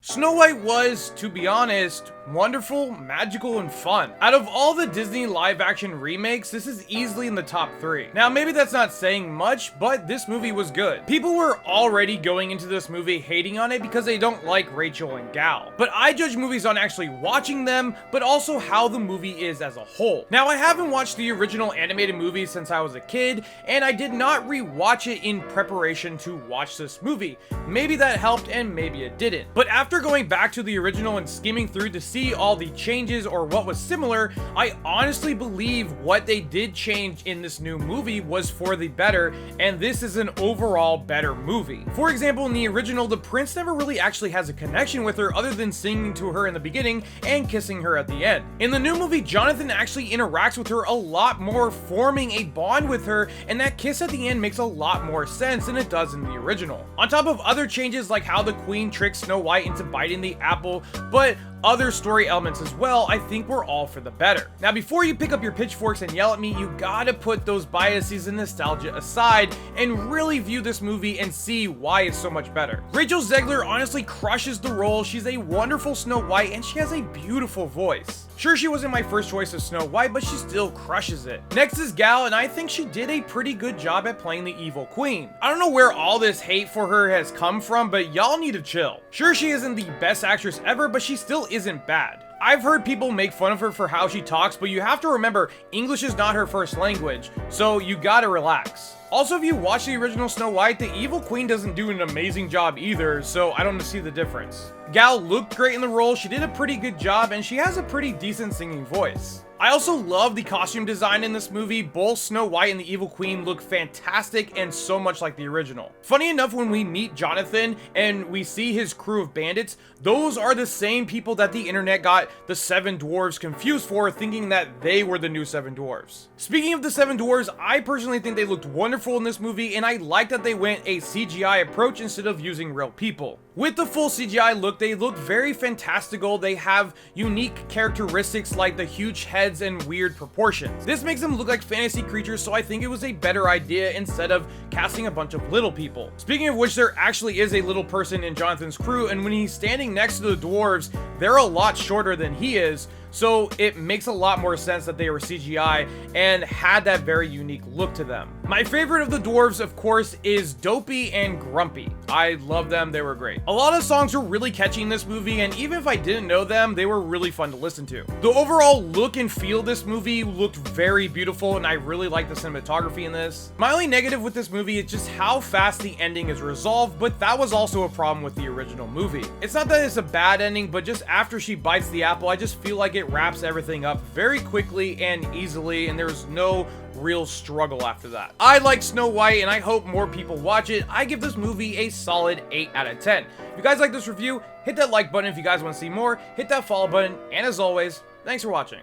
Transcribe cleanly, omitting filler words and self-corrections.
Snow White was, to be honest, wonderful, magical, and fun. Out of all the Disney live-action remakes, this is easily in the top 3. Now, maybe that's not saying much, but this movie was good. People were already going into this movie hating on it because they don't like Rachel and Gal. But I judge movies on actually watching them, but also how the movie is as a whole. Now, I haven't watched the original animated movie since I was a kid, and I did not re-watch it in preparation to watch this movie. Maybe that helped, and maybe it didn't. But after going back to the original and skimming through to see all the changes or what was similar, I honestly believe what they did change in this new movie was for the better, and this is an overall better movie. For example, in the original, the prince never really actually has a connection with her other than singing to her in the beginning and kissing her at the end. In the new movie, Jonathan actually interacts with her a lot more, forming a bond with her, and that kiss at the end makes a lot more sense than it does in the original. On top of other changes like how the queen tricks Snow White into biting the apple, but other story elements as well, I think we're all for the better. Now, before you pick up your pitchforks and yell at me, you gotta put those biases and nostalgia aside and really view this movie and see why it's so much better. Rachel Zegler honestly crushes the role. She's a wonderful Snow White and she has a beautiful voice. Sure, she wasn't my first choice of Snow White, but she still crushes it. Next is Gal, and I think she did a pretty good job at playing the evil queen. I don't know where all this hate for her has come from, but y'all need to chill. Sure, she isn't the best actress ever, but she still isn't bad. I've heard people make fun of her for how she talks, but you have to remember, English is not her first language, so you gotta relax. Also, if you watch the original Snow White, the evil queen doesn't do an amazing job either, so I don't see the difference. Gal looked great in the role, she did a pretty good job, and she has a pretty decent singing voice. I also love the costume design in this movie. Both Snow White and the Evil Queen look fantastic and so much like the original. Funny enough, when we meet Jonathan and we see his crew of bandits, those are the same people that the internet got the 7 dwarves confused for, thinking that they were the new 7 dwarves. Speaking of the 7 dwarves, I personally think they looked wonderful in this movie, and I like that they went a CGI approach instead of using real people. With the full CGI look, they look very fantastical. They have unique characteristics like the huge heads and weird proportions. This makes them look like fantasy creatures, so I think it was a better idea instead of casting a bunch of little people. Speaking of which, there actually is a little person in Jonathan's crew, and when he's standing next to the dwarves, they're a lot shorter than he is, so it makes a lot more sense that they were CGI and had that very unique look to them. My favorite of the dwarves, of course, is Dopey and Grumpy. I love them, they were great. A lot of songs were really catchy in this movie, and even if I didn't know them, they were really fun to listen to. The overall look and feel of this movie looked very beautiful, and I really like the cinematography in this. My only negative with this movie is just how fast the ending is resolved, but that was also a problem with the original movie. It's not that it's a bad ending, but just after she bites the apple, I just feel like it wraps everything up very quickly and easily, and there's no real struggle after that. I like Snow White, and I hope more people watch it. I give this movie a solid 8 out of 10. If you guys like this review, hit that like button. If you guys want to see more, hit that follow button, and as always, thanks for watching.